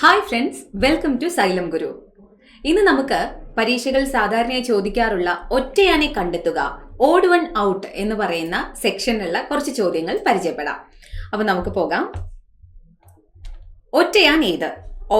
Hi friends, welcome to Xylem Guru. ഇന്ന് നമുക്ക് പരീക്ഷകൾ സാധാരണയായി ചോദിക്കാറുള്ള ഒറ്റയാനെ കണ്ടെത്തുക, ഓഡ് വൺ ഔട്ട് എന്ന് പറയുന്ന സെക്ഷനിലുള്ള കുറച്ച് ചോദ്യങ്ങൾ പരിചയപ്പെടാം. അപ്പൊ നമുക്ക് പോകാം. ഒറ്റയാൻ ഏത്?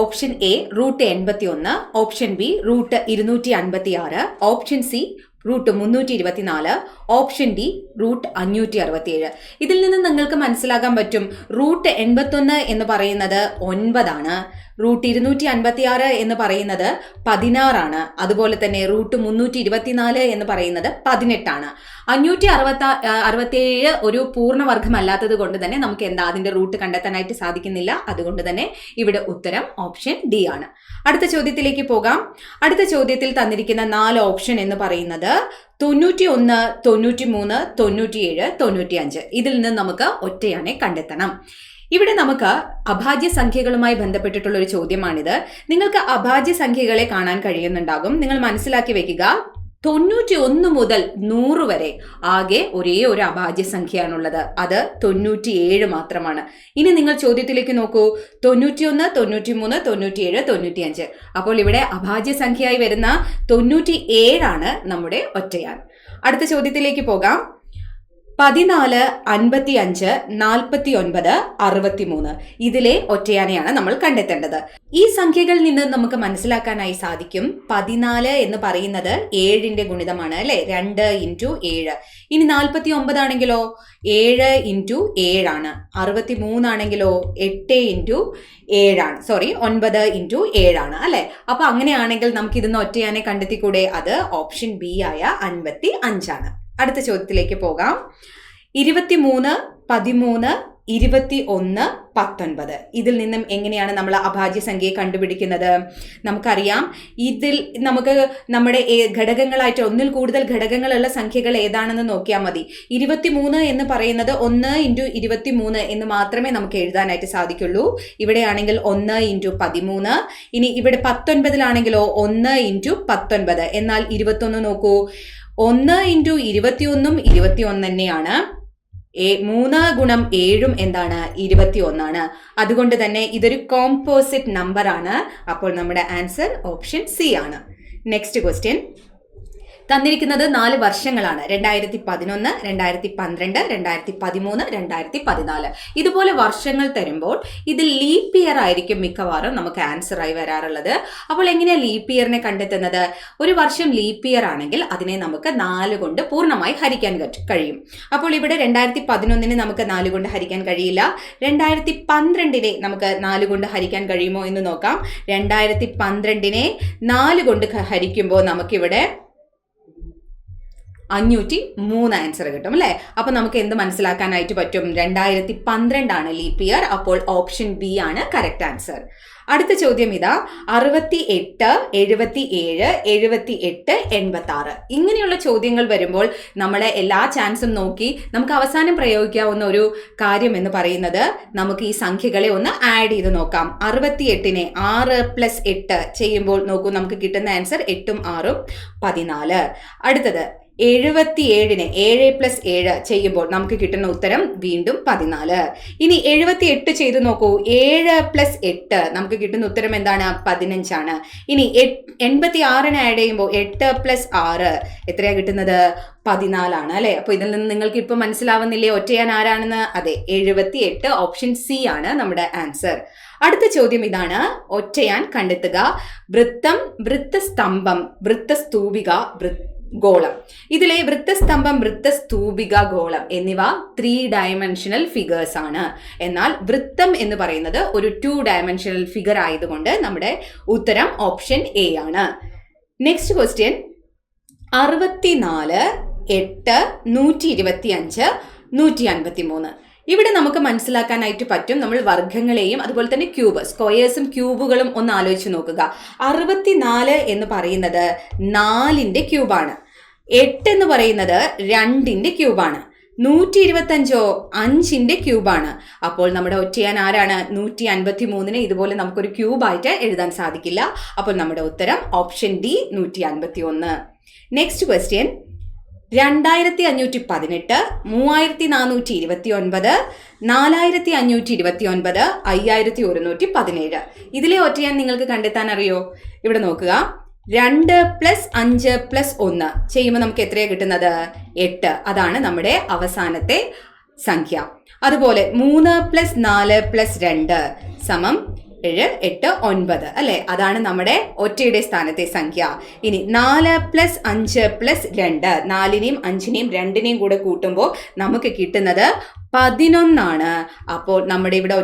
Option A root 81, option B root 256, option C root 324, option D root 567. ഇതിൽ നിന്ന് നിങ്ങൾക്ക് മനസ്സിലാക്കാൻ പറ്റും റൂട്ട് 81 എന്ന് പറയുന്നത് 9 ആണ്, റൂട്ട് 256 എന്ന് പറയുന്നത് 16 അതുപോലെ തന്നെ റൂട്ട് 324 എന്ന് പറയുന്നത് 18 ആണ്. 567 ഒരു പൂർണ്ണവർഗമല്ലാത്തത് കൊണ്ട് തന്നെ നമുക്ക് അതിന്റെ റൂട്ട് കണ്ടെത്താനായിട്ട് സാധിക്കുന്നില്ല. അതുകൊണ്ട് തന്നെ ഇവിടെ ഉത്തരം ഓപ്ഷൻ ഡി ആണ്. അടുത്ത ചോദ്യത്തിലേക്ക് പോകാം. അടുത്ത ചോദ്യത്തിൽ തന്നിരിക്കുന്ന 4 ഓപ്ഷൻ എന്ന് പറയുന്നത് 91, 93, 97, 95. ഇതിൽ നിന്ന് നമുക്ക് ഒറ്റയാനെ കണ്ടെത്തണം. ഇവിടെ നമുക്ക് അഭാജ്യ സംഖ്യകളുമായി ബന്ധപ്പെട്ടിട്ടുള്ള ഒരു ചോദ്യമാണിത്. നിങ്ങൾക്ക് അഭാജ്യ സംഖ്യകളെ കാണാൻ കഴിയുന്നുണ്ടാകും. നിങ്ങൾ മനസ്സിലാക്കി വെക്കുക, 91 മുതൽ 100 വരെ ആകെ ഒരേ ഒരു അഭാജ്യ സംഖ്യയാണുള്ളത്. അത് 97 മാത്രമാണ്. ഇനി നിങ്ങൾ ചോദ്യത്തിലേക്ക് നോക്കൂ, 91, 93, 97, 95. അപ്പോൾ ഇവിടെ അഭാജ്യ സംഖ്യയായി വരുന്ന 97 നമ്മുടെ ഒറ്റയാൻ. അടുത്ത ചോദ്യത്തിലേക്ക് പോകാം. 14, 55, 49, 63. ഇതിലെ ഒറ്റയാനെയാണ് നമ്മൾ കണ്ടെത്തേണ്ടത്. ഈ സംഖ്യകളിൽ നിന്ന് നമുക്ക് മനസ്സിലാക്കാനായി സാധിക്കും 14 എന്ന് പറയുന്നത് 7ന്റെ ഗുണിതമാണ് അല്ലെ, 2 × 7. ഇനി 49 ആണെങ്കിലോ 7 × 7 ആണ്. 63 ആണെങ്കിലോ 8 × 7 ആണ്. 9 × 7 ആണ് അല്ലെ. അപ്പൊ അങ്ങനെയാണെങ്കിൽ നമുക്ക് ഇതിന്ന് ഒറ്റയാനെ കണ്ടെത്തിക്കൂടെ? അത് ഓപ്ഷൻ ബി ആയ 55 ആണ്. അടുത്ത ചോദ്യത്തിലേക്ക് പോകാം. 23, 13, 21, 19. ഇതിൽ നിന്നും എങ്ങനെയാണ് നമ്മൾ അഭാജ്യ സംഖ്യയെ കണ്ടുപിടിക്കുന്നത്? നമുക്കറിയാം, ഇതിൽ നമുക്ക് നമ്മുടെ ഘടകങ്ങളായിട്ട് ഒന്നിൽ കൂടുതൽ ഘടകങ്ങളുള്ള സംഖ്യകൾ ഏതാണെന്ന് നോക്കിയാൽ മതി. 23 എന്ന് പറയുന്നത് 1 × 23 എന്ന് മാത്രമേ നമുക്ക് എഴുതാനായിട്ട് സാധിക്കുള്ളൂ. ഇവിടെയാണെങ്കിൽ 1 × 13. ഇനി ഇവിടെ 19 1 × 19. എന്നാൽ 21 നോക്കൂ, 1 × 21 21 തന്നെയാണ്. 3 × 7 എന്താണ്? 21. അതുകൊണ്ട് തന്നെ ഇതൊരു കോമ്പോസിറ്റ് നമ്പർ ആണ്. അപ്പോൾ നമ്മുടെ ആൻസർ ഓപ്ഷൻ സി ആണ്. നെക്സ്റ്റ് ക്വസ്റ്റ്യൻ തന്നിരിക്കുന്നത് 4 വർഷങ്ങളാണ്. 2011, 2012, 2013, 2014. ഇതുപോലെ വർഷങ്ങൾ തരുമ്പോൾ ഇതിൽ ലീപ്പ് ഇയർ ആയിരിക്കും മിക്കവാറും നമുക്ക് ആൻസർ ആയി വരാറുള്ളത്. അപ്പോൾ എങ്ങനെയാണ് ലീപ്പ് ഇയറിനെ കണ്ടെത്തുന്നത്? ഒരു വർഷം ലീപ്പ് ഇയർ ആണെങ്കിൽ അതിനെ നമുക്ക് 4 കൊണ്ട് പൂർണ്ണമായി ഹരിക്കാൻ കഴിയും. അപ്പോൾ ഇവിടെ 2011 നമുക്ക് 4 കൊണ്ട് ഹരിക്കാൻ കഴിയില്ല. 2012 നമുക്ക് 4 കൊണ്ട് ഹരിക്കാൻ കഴിയുമോ എന്ന് നോക്കാം. 2012 4 കൊണ്ട് ഹരിക്കുമ്പോൾ നമുക്കിവിടെ 503 ആൻസർ കിട്ടും അല്ലെ. അപ്പൊ നമുക്ക് എന്ത് മനസ്സിലാക്കാനായിട്ട് പറ്റും? 2012 ലീപ്പ് ഇയർ. അപ്പോൾ ഓപ്ഷൻ ബി ആണ് കറക്റ്റ് ആൻസർ. അടുത്ത ചോദ്യം ഇതാ, 68, 77, 78, 86. ഇങ്ങനെയുള്ള ചോദ്യങ്ങൾ വരുമ്പോൾ നമ്മളെ എല്ലാ ചാൻസും നോക്കി നമുക്ക് അവസാനം പ്രയോഗിക്കാവുന്ന ഒരു കാര്യം എന്ന് പറയുന്നത് നമുക്ക് ഈ സംഖ്യകളെ ഒന്ന് ആഡ് ചെയ്ത് നോക്കാം. 68നെ 6 + 8 ചെയ്യുമ്പോൾ നോക്കൂ, നമുക്ക് കിട്ടുന്ന ആൻസർ 8ഉം 6ഉം 14. അടുത്തത് 77നെ 7 + 7 ചെയ്യുമ്പോൾ നമുക്ക് കിട്ടുന്ന ഉത്തരം വീണ്ടും 14. ഇനി 78 ചെയ്ത് നോക്കൂ, 7 + 8 നമുക്ക് കിട്ടുന്ന ഉത്തരം എന്താണ്? 15 ആണ്. ഇനി 86നെ ആഡ് ചെയ്യുമ്പോൾ 8 + 6 എത്രയാ കിട്ടുന്നത്? 14 ആണ് അല്ലെ. അപ്പൊ ഇതിൽ നിന്ന് നിങ്ങൾക്ക് ഇപ്പൊ മനസ്സിലാവുന്നില്ലേ ഒറ്റയാൻ ആരാണെന്ന്? അതെ, 78 ഓപ്ഷൻ സി ആണ് നമ്മുടെ ആൻസർ. അടുത്ത ചോദ്യം ഇതാണ്, ഒറ്റയാൻ കണ്ടെത്തുക. വൃത്തം, വൃത്തസ്തംഭം, വൃത്തസ്തൂപിക, ഗോളം. ഇതിലെ വൃത്തസ്തംഭം, വൃത്തസ്തൂപിക, ഗോളം എന്നിവ 3 ഡയമെൻഷണൽ ഫിഗേഴ്സ് ആണ്. എന്നാൽ വൃത്തം എന്ന് പറയുന്നത് ഒരു 2 ഡയമെൻഷണൽ ഫിഗർ ആയതുകൊണ്ട് നമ്മുടെ ഉത്തരം ഓപ്ഷൻ എ ആണ്. Next question 64, 8, 125, 153. ഇവിടെ നമുക്ക് മനസ്സിലാക്കാനായിട്ട് പറ്റും, നമ്മൾ വർഗ്ഗങ്ങളെയും അതുപോലെ തന്നെ സ്ക്വയേഴ്സും ക്യൂബുകളും ഒന്ന് ആലോചിച്ച് നോക്കുക. 64 എന്ന് പറയുന്നത് 4ന്റെ ക്യൂബാണ്. 8 എന്ന് പറയുന്നത് 2ന്റെ ക്യൂബാണ്. 125 5ന്റെ ക്യൂബാണ്. അപ്പോൾ നമ്മുടെ ഒറ്റയാൻ ആരാണ്? 153നെ ഇതുപോലെ നമുക്കൊരു ക്യൂബായിട്ട് എഴുതാൻ സാധിക്കില്ല. അപ്പോൾ നമ്മുടെ ഉത്തരം ഓപ്ഷൻ ഡി 151. Next question 2518, 3429, 4529, 5117. ഇതിലെ ഒറ്റയാൻ നിങ്ങൾക്ക് കണ്ടെത്താൻ അറിയോ? ഇവിടെ നോക്കുക. 2 + 5 + 1 ചെയ്യുമ്പോൾ നമുക്ക് എത്രയാണ് കിട്ടുന്നത്? 8. അതാണ് നമ്മുടെ അവസാനത്തെ സംഖ്യ. അതുപോലെ 3 + 4 + 2 = 7, 8, 9 അല്ലെ? അതാണ് നമ്മുടെ ഒറ്റയുടെ സ്ഥാനത്തെ സംഖ്യ. ഇനി 4 + 5 + 2, 4നെയും 5നെയും 2നെയും കൂടെ കൂട്ടുമ്പോൾ നമുക്ക് കിട്ടുന്നത് 11. അപ്പോൾ നമ്മുടെ ഇവിടെ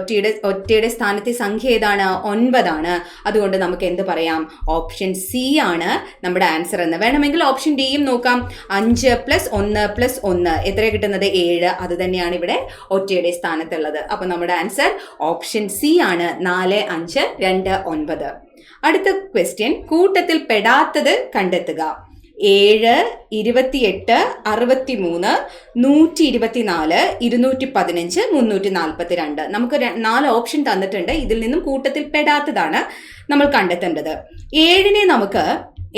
ഒറ്റയുടെ സ്ഥാനത്തെ സംഖ്യ ഏതാണ്? 9 ആണ്. അതുകൊണ്ട് നമുക്ക് എന്ത് പറയാം? ഓപ്ഷൻ സി ആണ് നമ്മുടെ ആൻസർ എന്ന്. വേണമെങ്കിൽ ഓപ്ഷൻ ഡിയും നോക്കാം. 5 + 1 + 1 എത്ര കിട്ടുന്നത്? 7. അത് തന്നെയാണ് ഇവിടെ ഒറ്റയുടെ സ്ഥാനത്തുള്ളത്. അപ്പോൾ നമ്മുടെ ആൻസർ ഓപ്ഷൻ സി ആണ്, 4, 5, 2, 9. അടുത്ത ക്വസ്റ്റ്യൻ, കൂട്ടത്തിൽ പെടാത്തത് കണ്ടെത്തുക. 7, 28, 63, 124, 215, 342. നമുക്ക് 4 ഓപ്ഷൻ തന്നിട്ടുണ്ട്. ഇതിൽ നിന്നും കൂട്ടത്തിൽ പെടാത്തതാണ് നമ്മൾ കണ്ടെത്തേണ്ടത്. 7നെ നമുക്ക്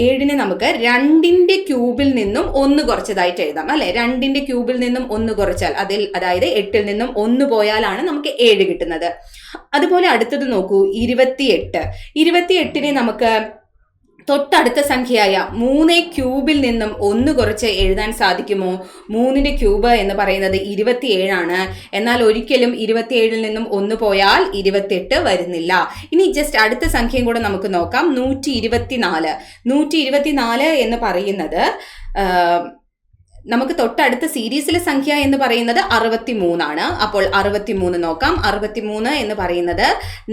2ന്റെ ക്യൂബിൽ നിന്നും 1 കുറച്ചതായിട്ട് എഴുതാം അല്ലെ? 2ന്റെ ക്യൂബിൽ നിന്നും 1 കുറച്ചാൽ അതായത് 8ൽ നിന്നും 1 പോയാലാണ് നമുക്ക് 7 കിട്ടുന്നത്. അതുപോലെ അടുത്തത് നോക്കൂ, 28നെ നമുക്ക് തൊട്ടടുത്ത സംഖ്യയായ 3 ക്യൂബിൽ നിന്നും 1 കുറച്ച് എഴുതാൻ സാധിക്കുമോ? 3ന്റെ ക്യൂബ് എന്ന് പറയുന്നത് 27 ആണ്. എന്നാൽ ഒരിക്കലും 27ൽ നിന്നും 1 പോയാൽ 28 വരുന്നില്ല. ഇനി ജസ്റ്റ് അടുത്ത സംഖ്യയും കൂടെ നമുക്ക് നോക്കാം. 124 എന്ന് പറയുന്നത് നമുക്ക് തൊട്ടടുത്ത സീരീസിലെ സംഖ്യ എന്ന് പറയുന്നത് 63 ആണ്. അപ്പോൾ 63 നോക്കാം. 63 എന്ന് പറയുന്നത്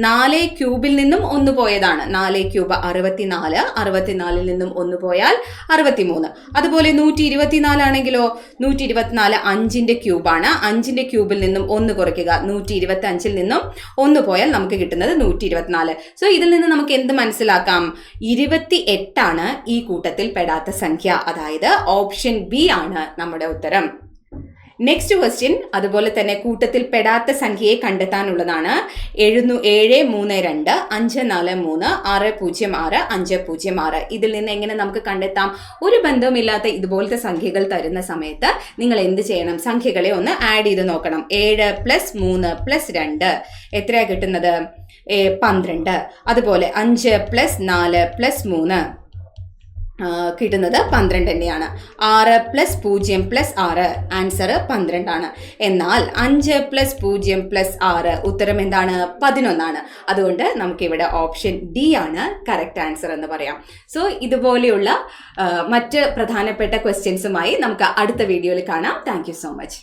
4 ക്യൂബിൽ നിന്നും 1 പോയതാണ്. 4 ക്യൂബ് 64, 64ൽ നിന്നും 1 പോയാൽ 63. അതുപോലെ 124 ആണെങ്കിലോ? 124 5ന്റെ ക്യൂബാണ്. 5ന്റെ ക്യൂബിൽ നിന്നും 1 കുറയ്ക്കുക. 125ൽ നിന്നും 1 പോയാൽ നമുക്ക് കിട്ടുന്നത് 124. സോ ഇതിൽ നിന്ന് നമുക്ക് എന്ത് മനസ്സിലാക്കാം? 28 ആണ് ഈ കൂട്ടത്തിൽ പെടാത്ത സംഖ്യ. അതായത് ഓപ്ഷൻ ബി ആണ് നമ്മുടെ ഉത്തരം. നെക്സ്റ്റ് ക്വസ്റ്റ്യൻ അതുപോലെ തന്നെ കൂട്ടത്തിൽ പെടാത്ത സംഖ്യയെ കണ്ടെത്താനുള്ളതാണ്. 732, 543, 606, 506. ഇതിൽ നിന്ന് എങ്ങനെ നമുക്ക് കണ്ടെത്താം? ഒരു ബന്ധവുമില്ലാത്ത ഇതുപോലത്തെ സംഖ്യകൾ തരുന്ന സമയത്ത് നിങ്ങൾ എന്ത് ചെയ്യണം? സംഖ്യകളെ ഒന്ന് ആഡ് ചെയ്ത് നോക്കണം. 7 + 3 + 2 എത്രയാ കിട്ടുന്നത്? 12. അതുപോലെ 5 + 4 + 3 കിട്ടുന്നത് 12 തന്നെയാണ്. 6 + 0 + 6 ആൻസർ 12 ആണ്. എന്നാൽ 5 + 0 + 6 ഉത്തരം എന്താണ്? 11 ആണ്. അതുകൊണ്ട് നമുക്കിവിടെ ഓപ്ഷൻ ഡി ആണ് കറക്റ്റ് ആൻസർ എന്ന് പറയാം. സോ ഇതുപോലെയുള്ള മറ്റ് പ്രധാനപ്പെട്ട ക്വസ്റ്റ്യൻസുമായി നമുക്ക് അടുത്ത വീഡിയോയിൽ കാണാം. Thank you so much.